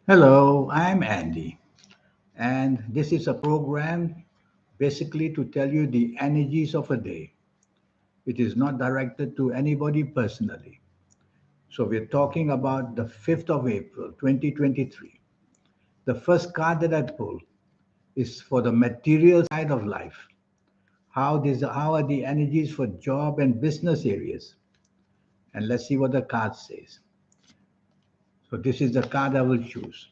Hello, I'm Andy, and this is a program basically to tell you the energies of a day. It is not directed to anybody personally. So, we're talking about the 5th of April, 2023. The first card that I pull is for the material side of life. How are the energies for job and business areas? And let's see what the card says. So, this is the card I will choose.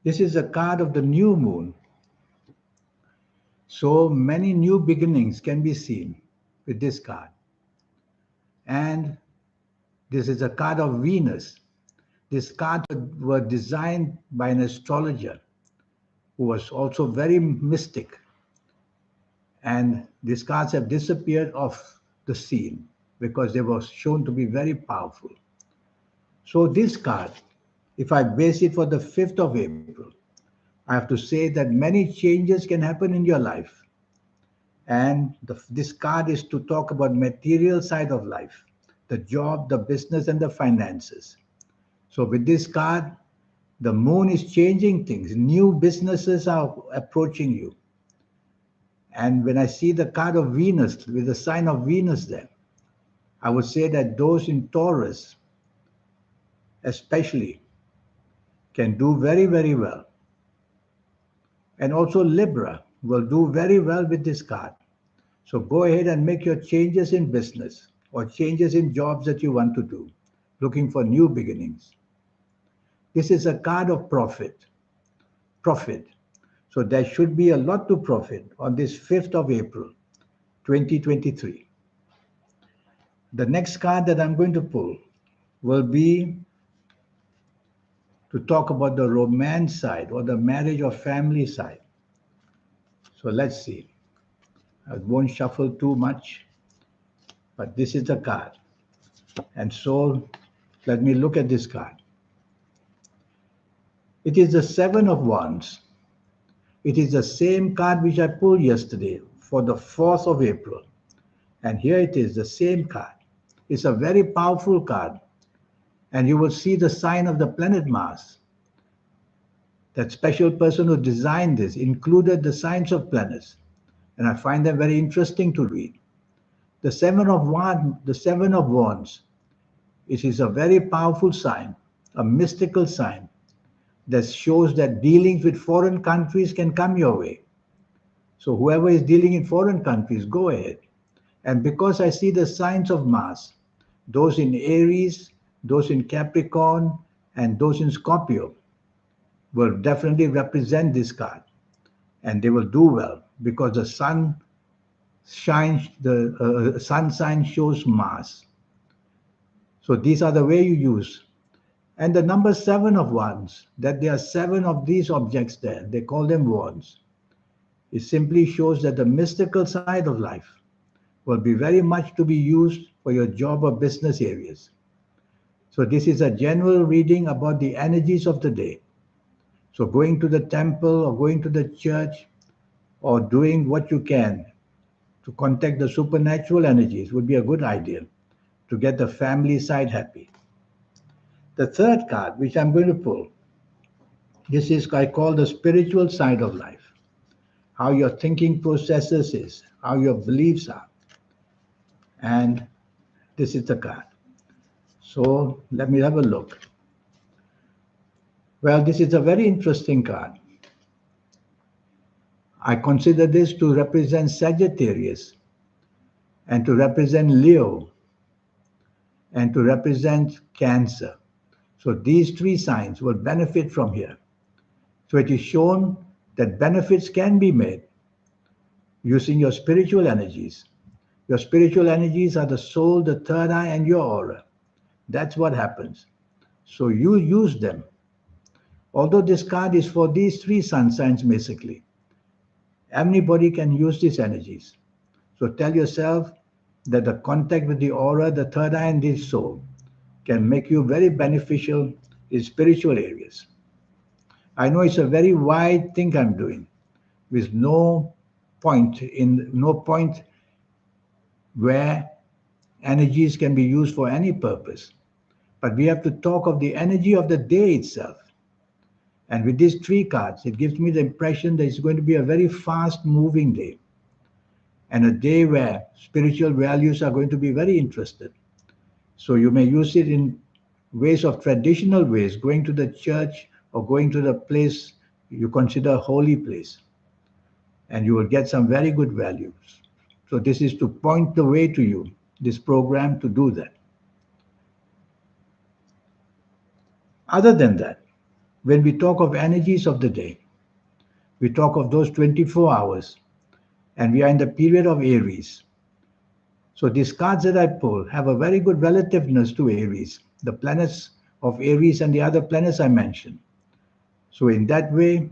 This is a card of the new moon. So many new beginnings can be seen with this card. And this is a card of Venus. These cards were designed by an astrologer who was also very mystic. And these cards have disappeared off the scene because they were shown to be very powerful. So, this card, if I base it for the 5th of April, I have to say that many changes can happen in your life. And this card is to talk about material side of life, the job, the business, and the finances. So with this card, the moon is changing things. New businesses are approaching you. And when I see the card of Venus with the sign of Venus there, I would say that those in Taurus, especially, can do very, very well. And also Libra will do very well with this card. So go ahead and make your changes in business or changes in jobs that you want to do, looking for new beginnings. This is a card of profit. Profit. So there should be a lot to profit on this 5th of April, 2023. The next card that I'm going to pull will be to talk about the romance side or the marriage or family side. So let's see. I won't shuffle too much, but this is the card. And so let me look at this card. It is the Seven of Wands. It is the same card which I pulled yesterday for the 4th of April. And here it is, the same card. It's a very powerful card. And you will see the sign of the planet Mars. That special person who designed this included the signs of planets. And I find them very interesting to read. The Seven of Wands, it is a very powerful sign, a mystical sign that shows that dealings with foreign countries can come your way. So whoever is dealing in foreign countries, go ahead. And because I see the signs of Mars, those in Aries, those in Capricorn, and those in Scorpio will definitely represent this card. And they will do well because the sun sign shows Mars. So these are the way you use. And the number seven of wands, that there are seven of these objects there, they call them wands. It simply shows that the mystical side of life will be very much to be used for your job or business areas. So this is a general reading about the energies of the day. So going to the temple or going to the church or doing what you can to contact the supernatural energies would be a good idea to get the family side happy. The third card, which I'm going to pull, this is I call the spiritual side of life. How your thinking processes is, how your beliefs are. And this is the card. So let me have a look. Well, this is a very interesting card. I consider this to represent Sagittarius and to represent Leo and to represent Cancer. So these three signs will benefit from here. So it is shown that benefits can be made using your spiritual energies. Your spiritual energies are the soul, the third eye, and your aura. That's what happens. So you use them. Although this card is for these three sun signs basically, anybody can use these energies. So tell yourself that the contact with the aura, the third eye, and the soul can make you very beneficial in spiritual areas. I know it's a very wide thing I'm doing with no point where energies can be used for any purpose. but we have to talk of the energy of the day itself. And with these three cards, it gives me the impression that it's going to be a very fast moving day, and a day where spiritual values are going to be very interested. So you may use it in ways of traditional ways, going to the church or going to the place you consider a holy place, and you will get some very good values. So this is to point the way to you, this program, to do that. Other than that, when we talk of energies of the day, we talk of those 24 hours, and we are in the period of Aries. So these cards that I pull have a very good relativeness to Aries, the planets of Aries and the other planets I mentioned. So in that way,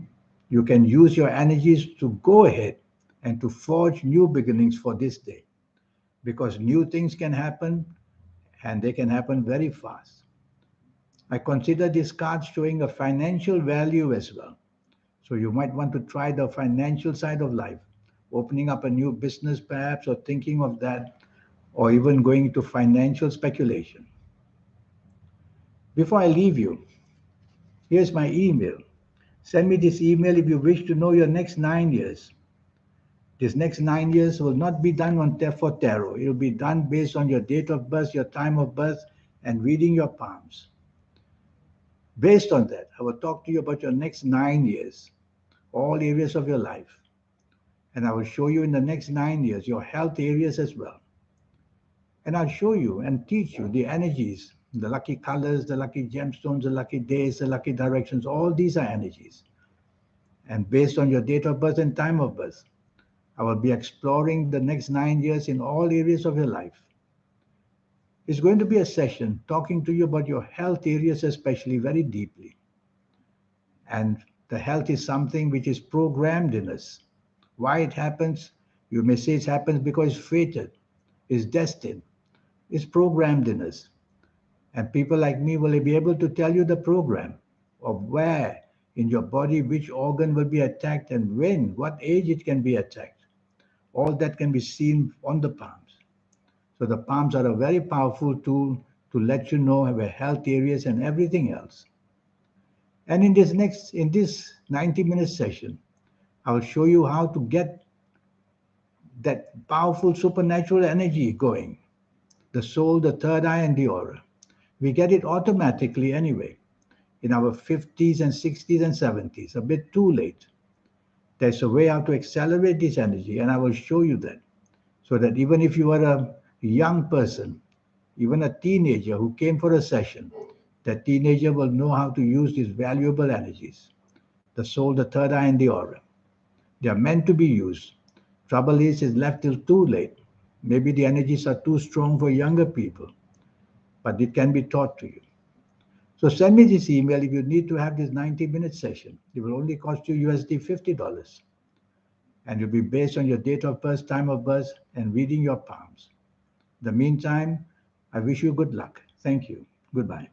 you can use your energies to go ahead and to forge new beginnings for this day, because new things can happen and they can happen very fast. I consider these cards showing a financial value as well. So you might want to try the financial side of life, opening up a new business perhaps, or thinking of that, or even going into financial speculation. Before I leave you, here's my email. Send me this email if you wish to know your next 9 years. This next 9 years will not be done for tarot. It will be done based on your date of birth, your time of birth, and reading your palms. Based on that, I will talk to you about your next 9 years, all areas of your life. And I will show you in the next 9 years your health areas as well. And I'll show you and teach you the energies, the lucky colors, the lucky gemstones, the lucky days, the lucky directions. All these are energies. And based on your date of birth and time of birth, I will be exploring the next 9 years in all areas of your life. It's going to be a session talking to you about your health areas, especially very deeply. And the health is something which is programmed in us. Why it happens? You may say it happens because it's fated, it's destined, it's programmed in us. And people like me will be able to tell you the program of where in your body which organ will be attacked and when, what age it can be attacked. All that can be seen on the palms. So the palms are a very powerful tool to let you know your health areas and everything else. And in this 90-minute session, I will show you how to get that powerful supernatural energy going. The soul, the third eye, and the aura. We get it automatically anyway, in our 50s and 60s and 70s, a bit too late. There's a way how to accelerate this energy, and I will show you that. So that even if you are a young person, even a teenager who came for a session, that teenager will know how to use these valuable energies. The soul, the third eye, and the aura. They are meant to be used. Trouble is, it's left till too late. Maybe the energies are too strong for younger people, but it can be taught to you. So send me this email if you need to have this 90-minute session. It will only cost you USD $50. And it will be based on your date of birth, time of birth, and reading your palms. In the meantime, I wish you good luck. Thank you. Goodbye.